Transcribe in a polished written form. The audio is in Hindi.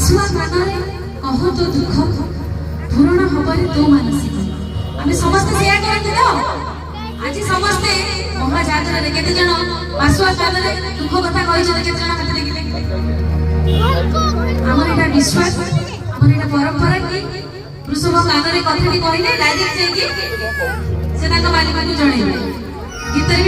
मासुआ कानरे कह तो दुख पूरण हबरे तो मानसिक आम समस्ते सेया करते तो आज समस्ते महाजात्रा रे केते जण मासुआ कानरे दुख कथा कहि जण केते जण हाथ देखिले हमर एटा विश्वास हमर एटा परंपरा कि वृषभ कानरे कथाटी कहिले डायरेक्ट जे कि से ताका मालिक को जणैले गीतर